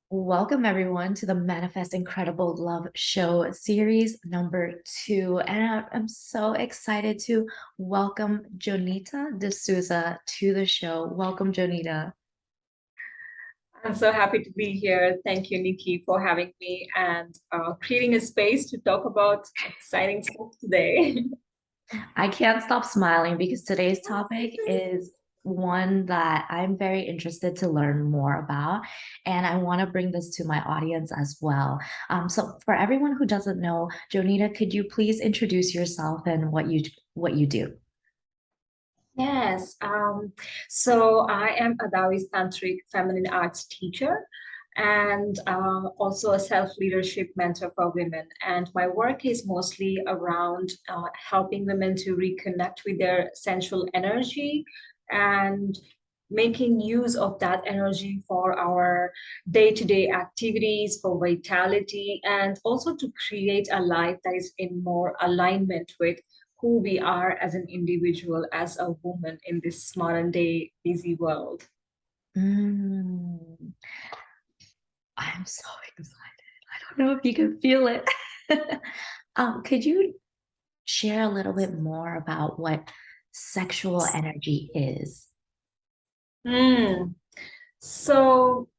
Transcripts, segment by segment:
Welcome, everyone, to the Manifest Incredible Love Show series number 2. And I'm so excited to welcome Jonita D'souza to the show. Welcome, Jonita. I'm so happy to be here. Thank you, Nicki, for having me and creating a space to talk about exciting stuff today. I can't stop smiling because today's topic is one that I'm very interested to learn more about. And I want to bring this to my audience as well. So for everyone who doesn't know, Jonita, could you please introduce yourself and what you do? Yes. So I am a Taoist Tantric feminine arts teacher and also a self-leadership mentor for women. And my work is mostly around helping women to reconnect with their sensual energy and making use of that energy for our day-to-day activities, for vitality, and also to create a life that is in more alignment with who we are as an individual, as a woman in this modern day busy world. Mm, I'm so excited. I don't know if you can feel it. Could you share a little bit more about what sexual energy is? Mm. So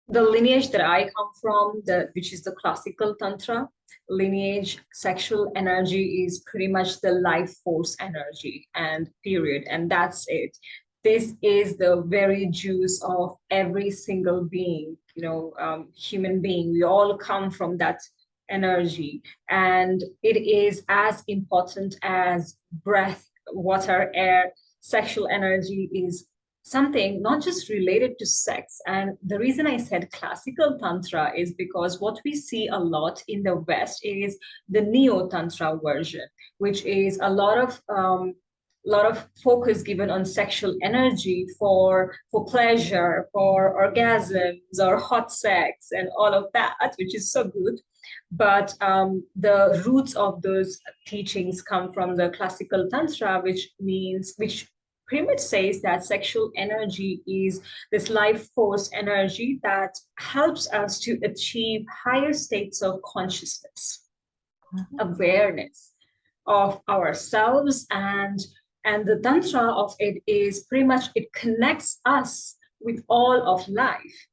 the lineage that I come from, which is the classical tantra lineage, sexual energy is pretty much the life force energy and period, and that's it. This is the very juice of every single being, human being. We all come from that energy, and it is as important as breath, water, air. Sexual energy is something not just related to sex. And the reason I said classical tantra is because what we see a lot in the West is the neo tantra version, which is a lot of focus given on sexual energy for pleasure, for orgasms or hot sex and all of that, which is so good. But the roots of those teachings come from the classical tantra, which pretty much says that sexual energy is this life force energy that helps us to achieve higher states of consciousness, awareness of ourselves, and the tantra of it is pretty much it connects us with all of life.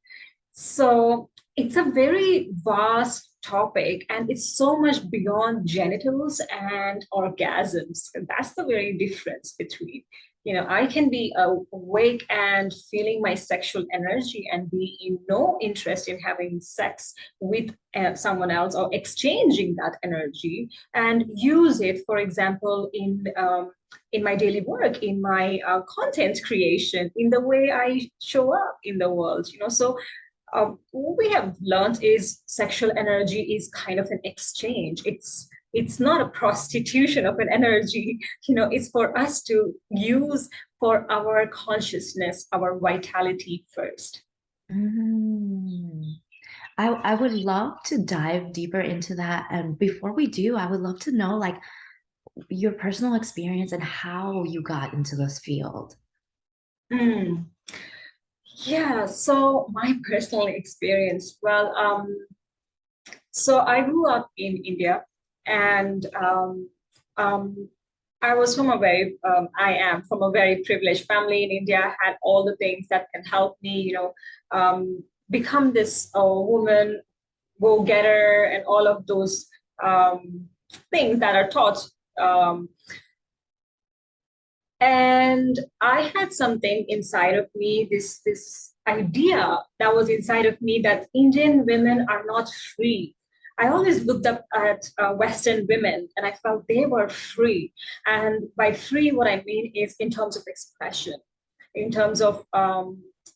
So it's a very vast topic and it's so much beyond genitals and orgasms. That's the very difference between, I can be awake and feeling my sexual energy and be in no interest in having sex with someone else or exchanging that energy and use it, for example, in my daily work, in my content creation, in the way I show up in the world. So what we have learned is sexual energy is kind of an exchange. It's not a prostitution of an energy. It's for us to use for our consciousness, our vitality first. Mm. I would love to dive deeper into that. And before we do, I would love to know like your personal experience and how you got into this field. Mm. Yeah, so my personal experience. Well, so I grew up in India, and um, I am from a very privileged family in India. I had all the things that can help me, become this woman, go-getter, and all of those things that are taught. Um, and I had something inside of me, this idea that was inside of me that Indian women are not free. I always looked up at Western women and I felt they were free. And by free, what I mean is in terms of expression, in terms of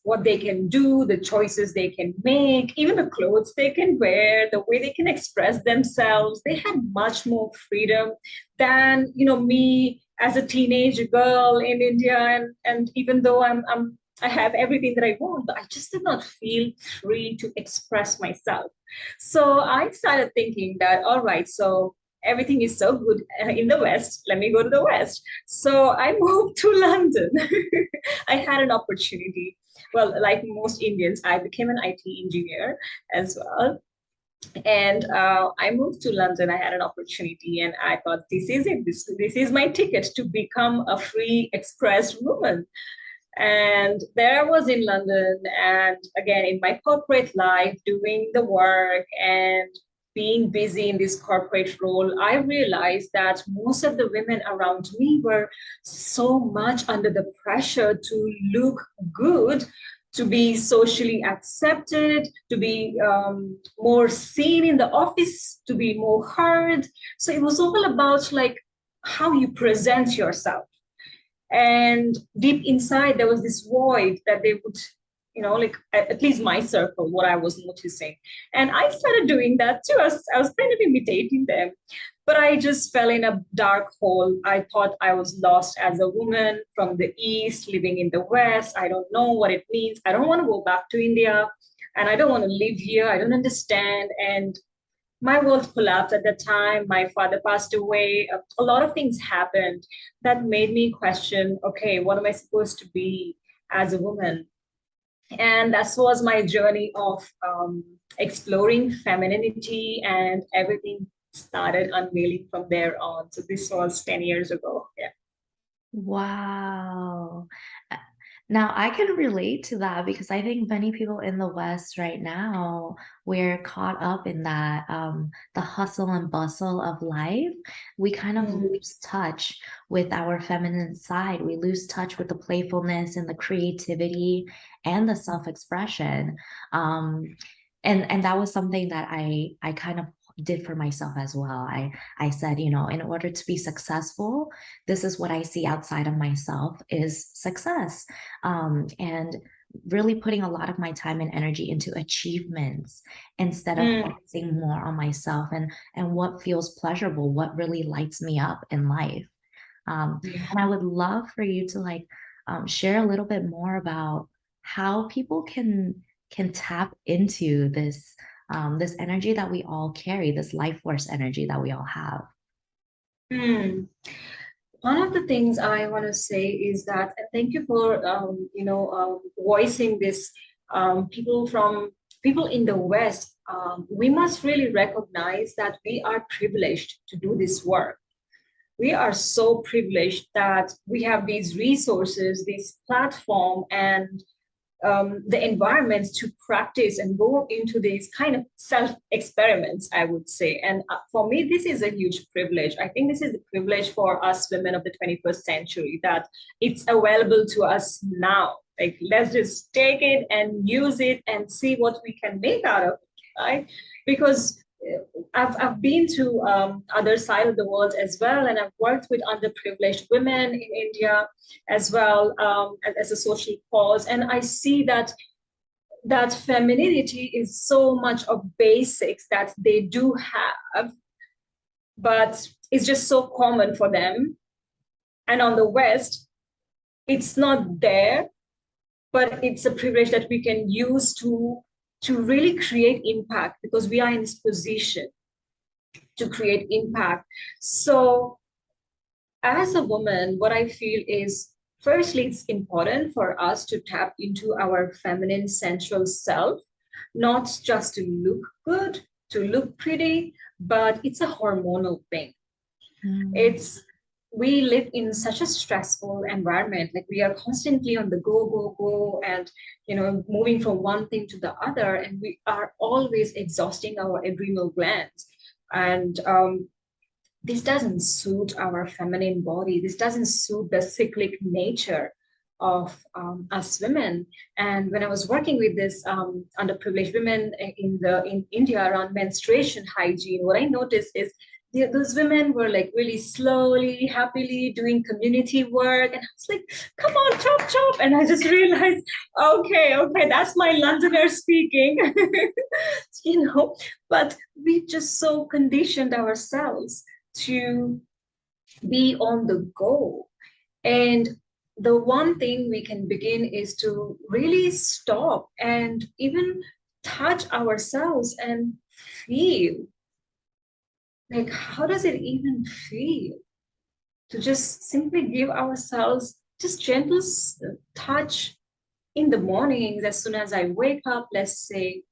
what they can do, the choices they can make, even the clothes they can wear, the way they can express themselves. They had much more freedom than me as a teenage girl in India. And even though I have everything that I want, but I just did not feel free to express myself. So I started thinking that, all right, so everything is so good in the West. Let me go to the West. So I moved to London. I had an opportunity. Well, like most Indians, I became an IT engineer as well. And I moved to London. I had an opportunity, and I thought, this is it. This is my ticket to become a free express woman. And there I was in London, and again, in my corporate life, doing the work and being busy in this corporate role, I realized that most of the women around me were so much under the pressure to look good, to be socially accepted, to be more seen in the office, to be more heard. So it was all about like how you present yourself. And deep inside there was this void that they would, like at least my circle, what I was noticing. And I started doing that too. I was kind of imitating them, but I just fell in a dark hole. I thought I was lost as a woman from the East living in the West. I don't know what it means. I don't want to go back to India, and I don't want to live here. I don't understand. And my world collapsed at the time. My father passed away. A lot of things happened that made me question, okay, what am I supposed to be as a woman? And that was my journey of exploring femininity, and everything started unveiling from there on. So this was 10 years ago. Yeah. Wow. Now, I can relate to that because I think many people in the West right now, we're caught up in that, the hustle and bustle of life. We kind of Mm. lose touch with our feminine side. We lose touch with the playfulness and the creativity and the self-expression. And that was something that I kind of did for myself as well. I said, in order to be successful, this is what I see outside of myself is success. And really putting a lot of my time and energy into achievements instead of Mm. focusing more on myself and what feels pleasurable, what really lights me up in life. Yeah. And I would love for you to share a little bit more about how people can tap into this energy that we all carry, this life force energy that we all have. Mm. One of the things I want to say is that, and thank you for voicing this. People in the West, we must really recognize that we are privileged to do this work. We are so privileged that we have these resources, this platform, and the environments to practice and go into these kind of self experiments, I would say. And for me, this is a huge privilege. I think this is a privilege for us women of the 21st century, that it's available to us now. Like, let's just take it and use it and see what we can make out of it, right? Because I've been to other side of the world as well, and I've worked with underprivileged women in India as well, as a social cause, and I see that femininity is so much of basics that they do have, but it's just so common for them. And on the West, it's not there, but it's a privilege that we can use to really create impact, because we are in this position to create impact. So as a woman, what I feel is, firstly, it's important for us to tap into our feminine sensual self, not just to look good, to look pretty, but it's a hormonal thing. Mm. It's We live in such a stressful environment. Like, we are constantly on the go, go, go, and moving from one thing to the other, and we are always exhausting our adrenal glands. And this doesn't suit our feminine body. This doesn't suit the cyclic nature of us women. And when I was working with this underprivileged women in India around menstruation hygiene, what I noticed is those women were like really slowly, happily doing community work. And I was like, come on, chop, chop. And I just realized, okay, that's my Londoner speaking, but we just so conditioned ourselves to be on the go. And the one thing we can begin is to really stop and even touch ourselves and feel. like, how does it even feel to just simply give ourselves just gentle touch in the mornings as soon as I wake up, let's say,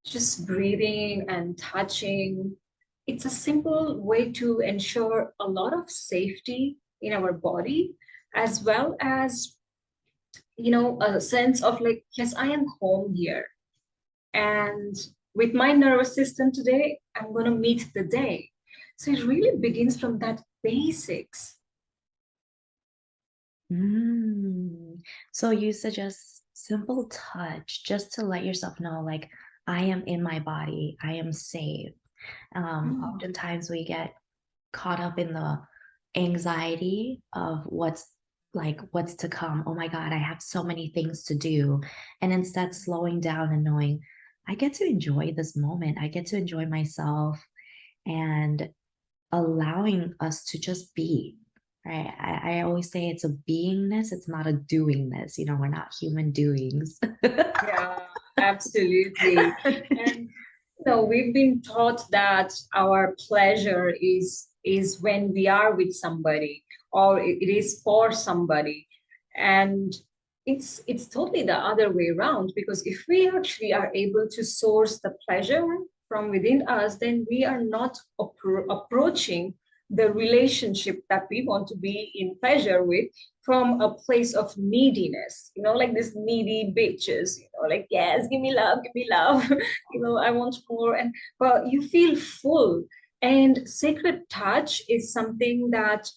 just breathing and touching. It's a simple way to ensure a lot of safety in our body, as well as, a sense of like, yes, I am home here. And with my nervous system today, I'm going to meet the day. So it really begins from that basics. So you suggest simple touch just to let yourself know, like, I am in my body, I am safe. Oftentimes we get caught up in the anxiety of what's to come. Oh my God, I have so many things to do. And instead slowing down and knowing I get to enjoy this moment. I get to enjoy myself and allowing us to just be. Right. I always say it's a beingness, it's not a doingness. We're not human doings. Yeah, absolutely. And we've been taught that our pleasure is when we are with somebody, or it is for somebody. And it's totally the other way around, because if we actually are able to source the pleasure from within us, then we are not approaching the relationship that we want to be in pleasure with from a place of neediness, like this needy bitches, like, yes, give me love, I want more. And but you feel full. And sacred touch is something that,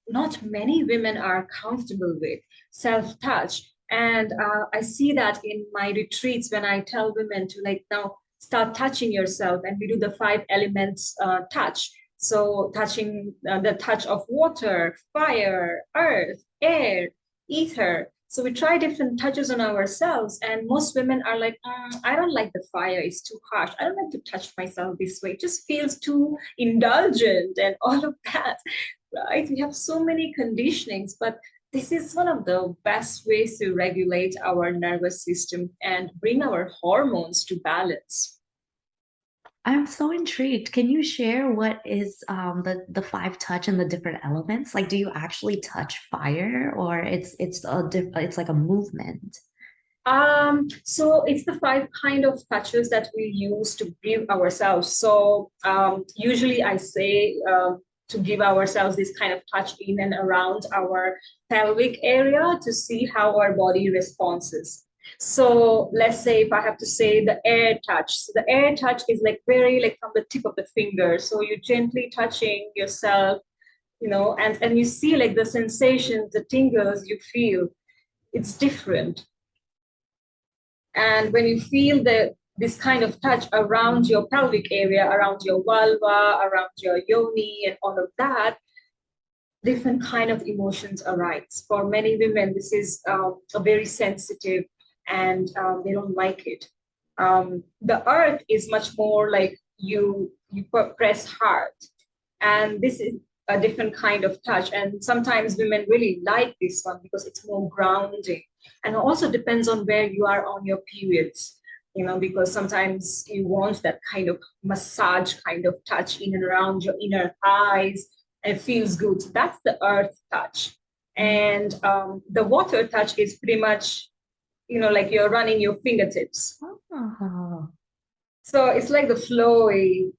not many women are comfortable with, self-touch. And I see that in my retreats when I tell women to, like, now start touching yourself, and we do the 5 elements touch. So touching the touch of water, fire, earth, air, ether. So we try different touches on ourselves, and most women are like, I don't like the fire, it's too harsh. I don't like to touch myself this way. It just feels too indulgent and all of that, right? We have so many conditionings, but this is one of the best ways to regulate our nervous system and bring our hormones to balance. I'm so intrigued. Can you share what is the five touch and the different elements? Like, do you actually touch fire, or it's like a movement? So it's the 5 kind of touches that we use to give ourselves. So usually I say to give ourselves this kind of touch in and around our pelvic area to see how our body responds. So let's say if I have to say the air touch. So the air touch is like very like from the tip of the finger. So you're gently touching yourself, and you see like the sensations, the tingles you feel. It's different. And when you feel this kind of touch around your pelvic area, around your vulva, around your yoni, and all of that, different kind of emotions arise. For many women, this is a very sensitive, and they don't like it. The earth is much more like you press hard, and this is a different kind of touch. And sometimes women really like this one because it's more grounding, and also depends on where you are on your periods. Because sometimes you want that kind of massage kind of touch in and around your inner thighs, and it feels good. So that's the earth touch. And the water touch is pretty much, like you're running your fingertips. Oh. So it's like the flowy,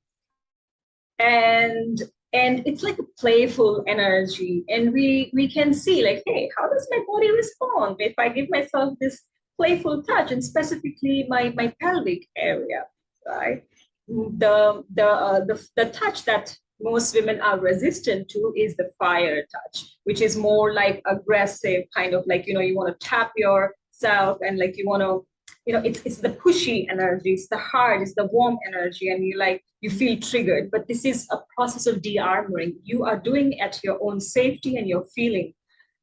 and it's like a playful energy. And we can see like, hey, how does my body respond if I give myself this playful touch, and specifically my pelvic area, right? The touch that most women are resistant to is the fire touch, which is more like aggressive, kind of like, you want to tap yourself, and like you want to, it's the pushy energy, it's the hard, it's the warm energy, and you feel triggered. But this is a process of de-armoring. You are doing it at your own safety, and you're feeling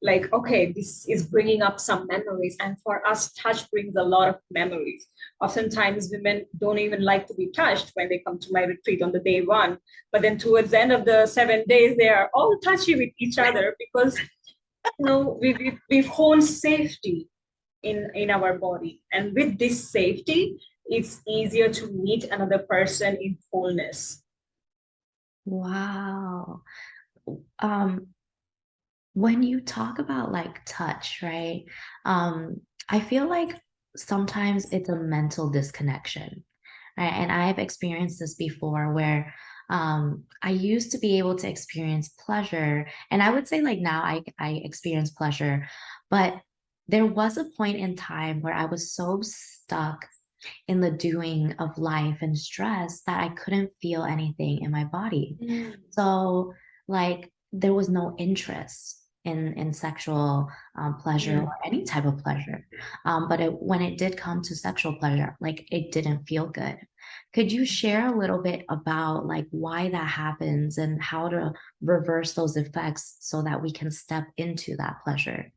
like, okay, this is bringing up some memories. And for us, touch brings a lot of memories. Oftentimes women don't even like to be touched when they come to my retreat on the day one, but then towards the end of the 7 days they are all touchy with each other, because we've honed safety in our body. And with this safety, it's easier to meet another person in fullness. Wow. Um, when you talk about like touch, right? I feel like sometimes it's a mental disconnection, right? And I've experienced this before where I used to be able to experience pleasure, and I would say like now I experience pleasure, but there was a point in time where I was so stuck in the doing of life and stress that I couldn't feel anything in my body. Mm. So like there was no interest in sexual pleasure or Mm. any type of pleasure. But when it did come to sexual pleasure, like it didn't feel good. Could you share a little bit about like why that happens and how to reverse those effects so that we can step into that pleasure?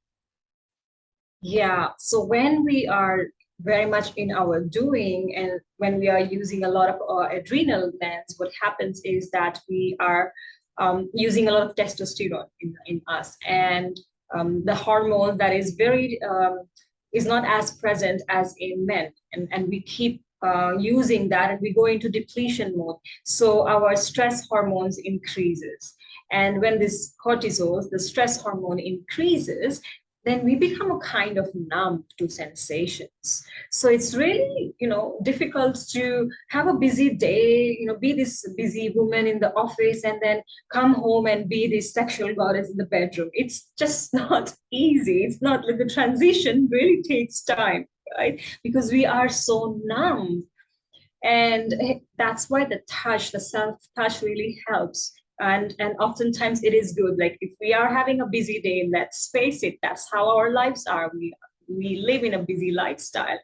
Yeah, so when we are very much in our doing and when we are using a lot of our adrenal glands, what happens is that we are using a lot of testosterone in us. And the hormone that is very is not as present as in men. And we keep using that and we go into depletion mode. So our stress hormones increases. And when this cortisol, the stress hormone increases, then we become a kind of numb to sensations. So it's really, difficult to have a busy day, be this busy woman in the office and then come home and be this sexual goddess in the bedroom. It's just not easy. It's not like the transition really takes time, right? Because we are so numb. And that's why the touch, the self touch really helps. And oftentimes it is good, like if we are having a busy day, let's face it, that's how our lives are. We live in a busy lifestyle,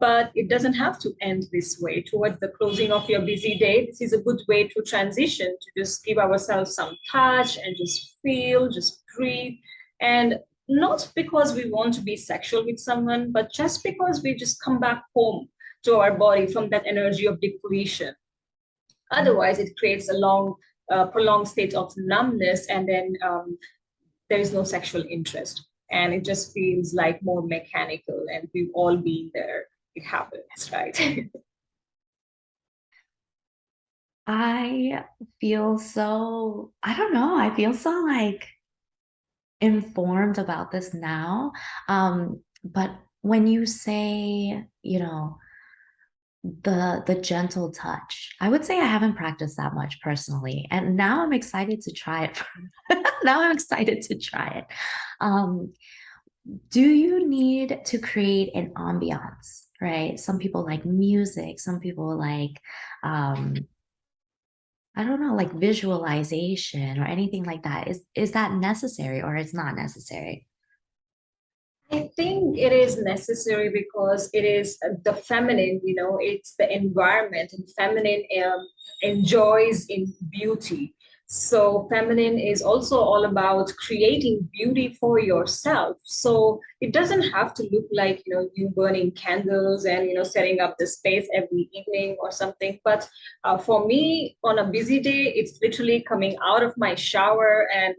but it doesn't have to end this way. Towards the closing of your busy day, this is a good way to transition, to just give ourselves some touch and just feel, just breathe. And not because we want to be sexual with someone, but just because we just come back home to our body from that energy of depletion. Otherwise, it creates a prolonged state of numbness, and then there is no sexual interest. And it just feels like more mechanical, and we've all been there. It happens, right? I feel so, I don't know, I feel so like informed about this now. But when you say, the gentle touch, I would say I haven't practiced that much personally. And now I'm excited to try it. Now I'm excited to try it. Um, do you need to create an ambiance, right? Some people like music, some people like I don't know, like visualization or anything like that. Is that necessary or it's not necessary? I think it is necessary because it is the feminine, it's the environment, and feminine enjoys in beauty. So, feminine is also all about creating beauty for yourself. So, it doesn't have to look like, you burning candles and, setting up the space every evening or something. But for me, on a busy day, it's literally coming out of my shower and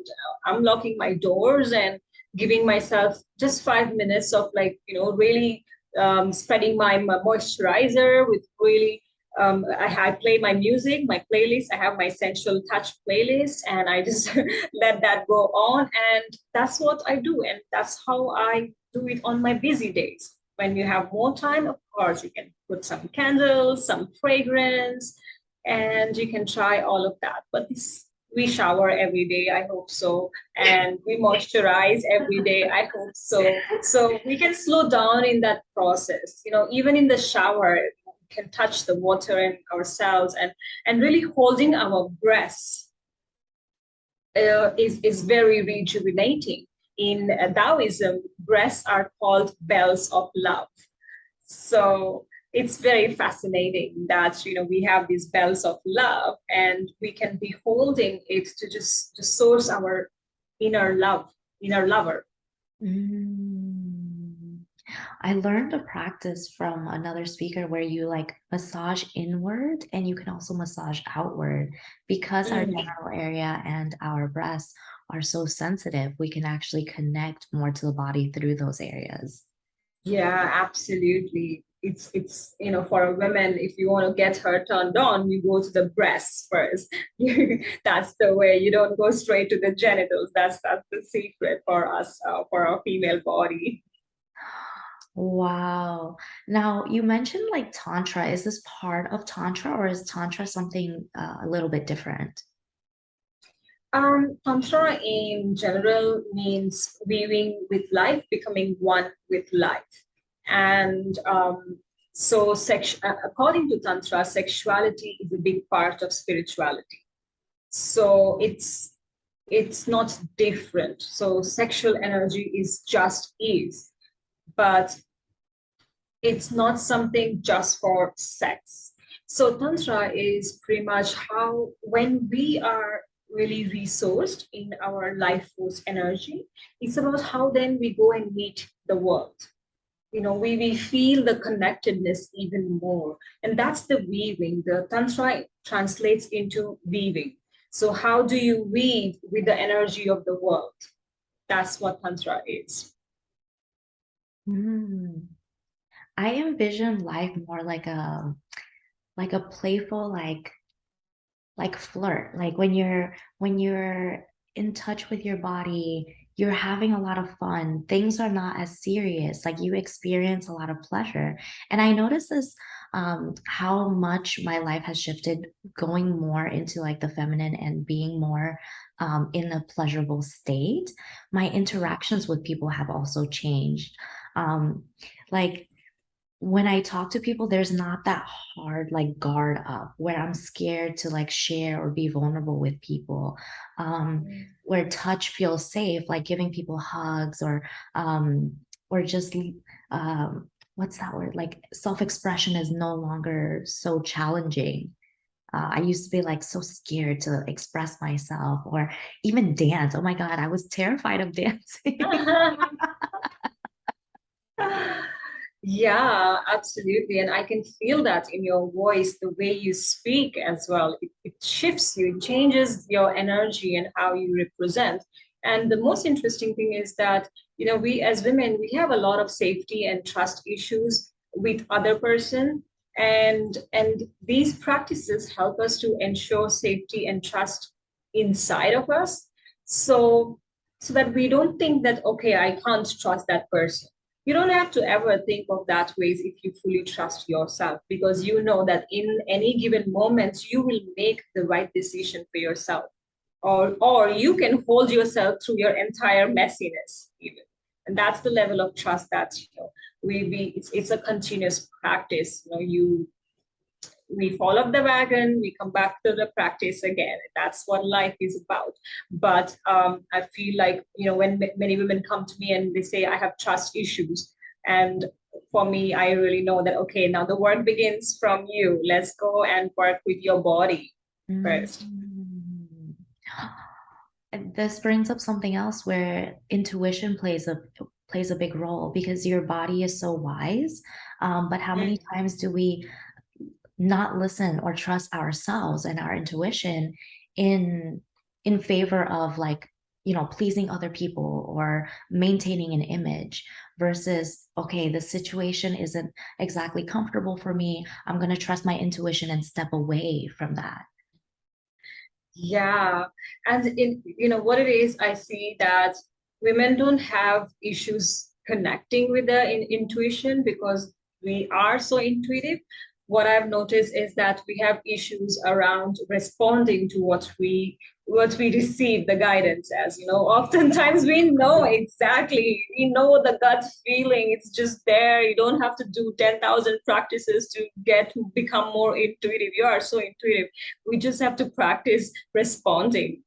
unlocking my doors and giving myself just 5 minutes of like really spreading my moisturizer with really I play my music, my playlist. I have my sensual touch playlist, and I just let that go on, and that's what I do, and that's how I do it on my busy days. When you have more time, of course, you can put some candles, some fragrance, and you can try all of that. But this, we shower every day, I hope so, and we moisturize every day, I hope so. So we can slow down in that process. Even in the shower, we can touch the water and ourselves, and really holding our breaths is very rejuvenating. In Taoism, breaths are called bells of love. So it's very fascinating that we have these bells of love, and we can be holding it to just to source our inner love, inner lover. Mm. I learned a practice from another speaker where you like massage inward and you can also massage outward because our Mm. genital area and our breasts are so sensitive. We can actually connect more to the body through those areas. Yeah, absolutely. it's for a woman, if you want to get her turned on, you go to the breasts first. That's the way. You don't go straight to the genitals. That's the secret for us, for our female body. Wow. Now, you mentioned like Tantra. Is this part of Tantra or is Tantra something a little bit different? Tantra in general means weaving with life, becoming one with life. And so, according to Tantra, sexuality is a big part of spirituality. So it's not different. So sexual energy is just is, but it's not something just for sex. So Tantra is pretty much how, when we are really resourced in our life force energy, it's about how then we go and meet the world. We feel the connectedness even more. And that's the weaving. The Tantra translates into weaving. So how do you weave with the energy of the world? That's what Tantra is. Mm. I envision life more like a playful like flirt. Like when you're in touch with your body, you're having a lot of fun. Things are not as serious. Like you experience a lot of pleasure. And I noticed this how much my life has shifted going more into like the feminine and being more in a pleasurable state. My interactions with people have also changed. Like when I talk to people, there's not that hard like guard up where I'm scared to like share or be vulnerable with people. Where touch feels safe, like giving people hugs or just what's that word? Like self-expression is no longer so challenging. I used to be like so scared to express myself or even dance. Oh my God, I was terrified of dancing. Yeah, absolutely. And I can feel that in your voice, the way you speak as well. It shifts you, it changes your energy and how you represent. And the most interesting thing is that, we as women, we have a lot of safety and trust issues with other person. And these practices help us to ensure safety and trust inside of us. So that we don't think that, okay, I can't trust that person. You don't have to ever think of that ways if you fully trust yourself, because you know that in any given moment you will make the right decision for yourself, or you can hold yourself through your entire messiness even. And that's the level of trust that it's a continuous practice. We fall off the wagon, we come back to the practice again. That's what life is about. But I feel like, when many women come to me and they say, I have trust issues. And for me, I really know that, okay, now the work begins from you. Let's go and work with your body first. Mm. And this brings up something else where intuition plays a big role because your body is so wise. But how many Mm. times do we not listen or trust ourselves and our intuition in in favor of like pleasing other people or maintaining an image versus okay, the situation isn't exactly comfortable for me. I'm going to trust my intuition and step away from that. Yeah. And what it is, I see that women don't have issues connecting with their intuition because we are so intuitive. What I've noticed is that we have issues around responding to what we receive the guidance as. Oftentimes we know exactly, we know the gut feeling, it's just there. You don't have to do 10,000 practices to become more intuitive. You are so intuitive. We just have to practice responding.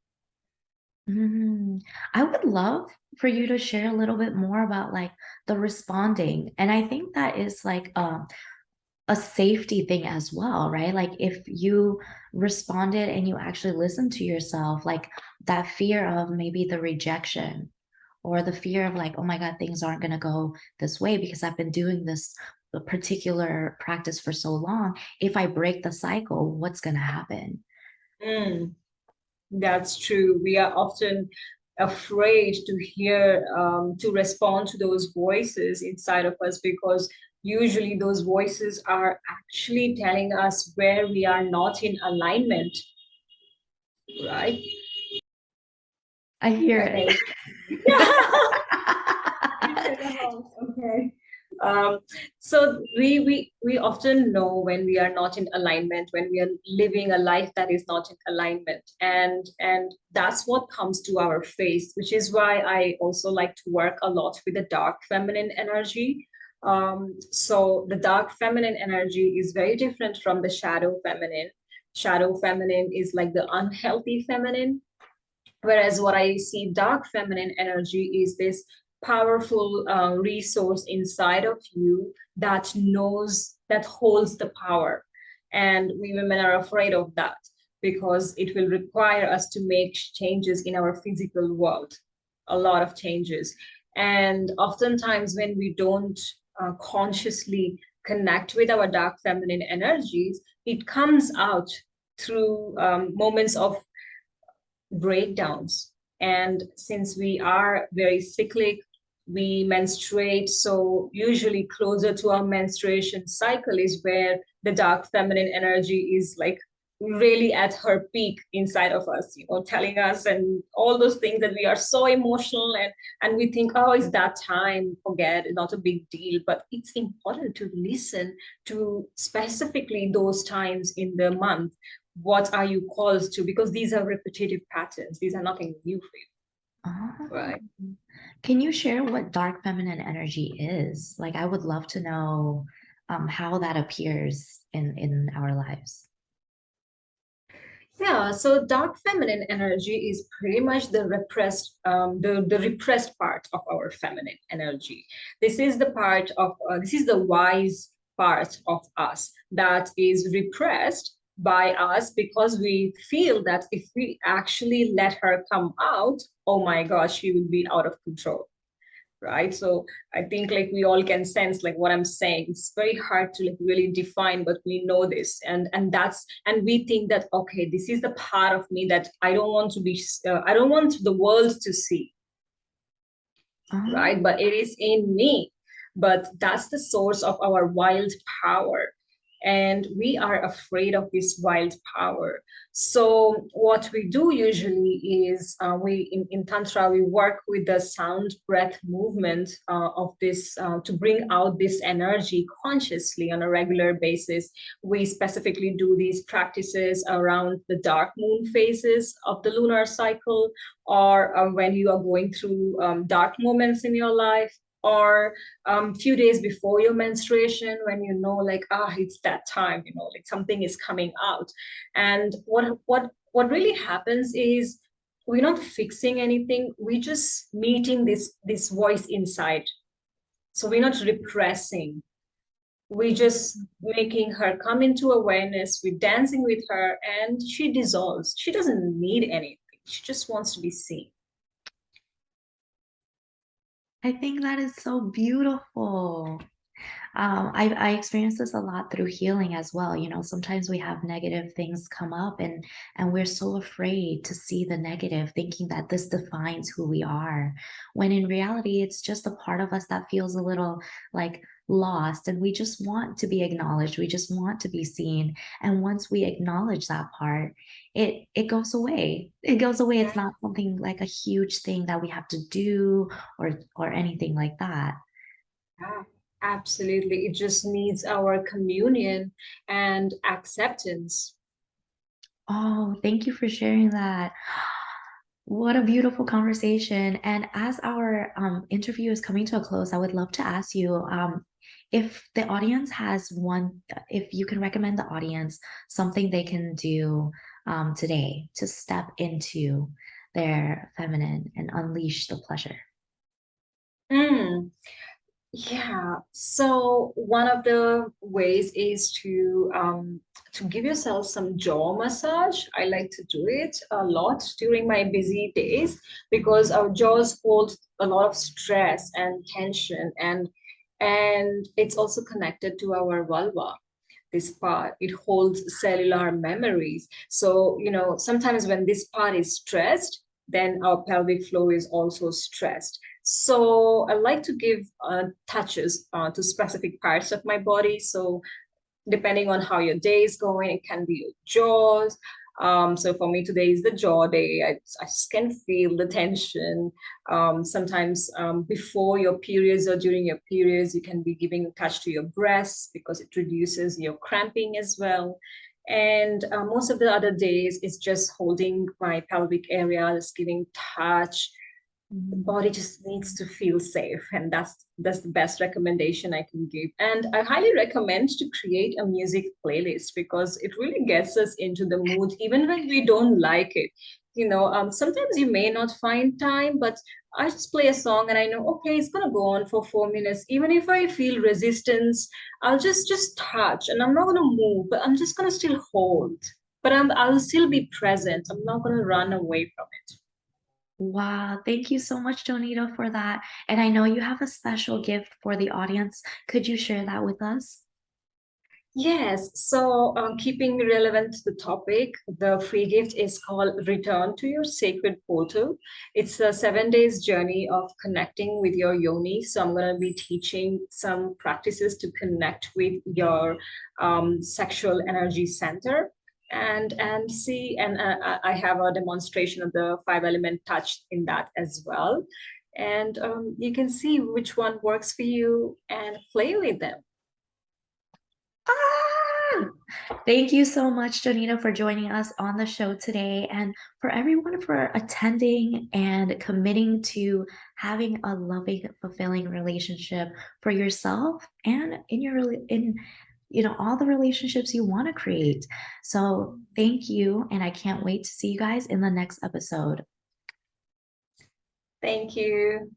Mm, I would love for you to share a little bit more about like the responding. And I think that is like a safety thing as well, right? Like if you responded and you actually listened to yourself, like that fear of maybe the rejection or the fear of like, oh my God, things aren't going to go this way because I've been doing this particular practice for so long. If I break the cycle, what's going to happen? Mm. That's true. We are often afraid to respond to those voices inside of us because usually those voices are actually telling us where we are not in alignment, right? I hear Okay. it. Inside the house. Okay. Um, so we often know when we are not in alignment, when we are living a life that is not in alignment, and that's what comes to our face, which is why I also like to work a lot with the dark feminine energy. So the dark feminine energy is very different from the shadow feminine. Shadow feminine is like the unhealthy feminine. Whereas what I see dark feminine energy is this powerful resource inside of you that knows, that holds the power. And we women are afraid of that because it will require us to make changes in our physical world, a lot of changes. And oftentimes, when we don't consciously connect with our dark feminine energies, it comes out through moments of breakdowns. And since we are very cyclic, we menstruate. So, usually, closer to our menstruation cycle is where the dark feminine energy is like really at her peak inside of us, telling us and all those things that we are so emotional, and we think, oh, it's that time, forget, not a big deal. But it's important to listen to specifically those times in the month. What are you called to? Because these are repetitive patterns. These are nothing new for you. Oh. Right. Can you share what dark feminine energy is? Like, I would love to know how that appears in our lives. Yeah, so dark feminine energy is pretty much the repressed part of our feminine energy. This is the part of this is the wise part of us that is repressed by us because we feel that if we actually let her come out, oh my gosh, she will be out of control, right? So I think like we all can sense like what I'm saying. It's very hard to like really define, but we know this, and we think that okay, this is the part of me that I don't want to be, I don't want the world to see, Oh. right? But it is in me. But that's the source of our wild power. And we are afraid of this wild power. So what we do usually is in Tantra, we work with the sound breath movement of this to bring out this energy consciously on a regular basis. We specifically do these practices around the dark moon phases of the lunar cycle, or when you are going through dark moments in your life, or few days before your menstruation, when you know like, it's that time, like something is coming out. And what really happens is we're not fixing anything, we're just meeting this voice inside. So we're not repressing, we're just making her come into awareness, we're dancing with her, and she dissolves. She doesn't need anything, she just wants to be seen. I think that is so beautiful. I experience this a lot through healing as well. You know, sometimes we have negative things come up, and we're so afraid to see the negative, thinking that this defines who we are. When in reality, it's just a part of us that feels a little like lost, and we just want to be acknowledged. We just want to be seen. And once we acknowledge that part, it goes away. It goes away. It's not something like a huge thing that we have to do or anything like that. Yeah, absolutely. It just needs our communion and acceptance. Oh, thank you for sharing that. What a beautiful conversation. And as our interview is coming to a close, I would love to ask you if the audience has one, if you can recommend the audience something they can do today to step into their feminine and unleash the pleasure. Mm. Yeah. So one of the ways is to give yourself some jaw massage. I like to do it a lot during my busy days because our jaws hold a lot of stress and tension, and it's also connected to our vulva. This part, it holds cellular memories. So, sometimes when this part is stressed, then our pelvic floor is also stressed. So I like to give touches to specific parts of my body. So depending on how your day is going, it can be your jaws. So for me, today is the jaw day. I just can feel the tension. Sometimes before your periods or during your periods, you can be giving a touch to your breasts because it reduces your cramping as well. And most of the other days, it's just holding my pelvic area, just giving touch. The body just needs to feel safe, and that's the best recommendation I can give. And I highly recommend to create a music playlist because it really gets us into the mood even when we don't like it. Sometimes you may not find time, but I just play a song and I know, okay, it's gonna go on for 4 minutes. Even if I feel resistance, I'll just touch, and I'm not gonna move, but I'm just gonna still hold. But I'll still be present. I'm not gonna run away from it. Wow, thank you so much, Jonita, for that. And I know you have a special gift for the audience. Could you share that with us? Yes, so keeping relevant to the topic, the free gift is called Return to Your Sacred Portal. It's a 7 days journey of connecting with your yoni. So I'm going to be teaching some practices to connect with your sexual energy center. And I have a demonstration of the 5 element touch in that as well. And you can see which one works for you and play with them. Ah! Thank you so much, Jonita, for joining us on the show today, and for everyone for attending and committing to having a loving, fulfilling relationship for yourself and in all the relationships you want to create. So thank you, and I can't wait to see you guys in the next episode. Thank you.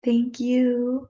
Thank you.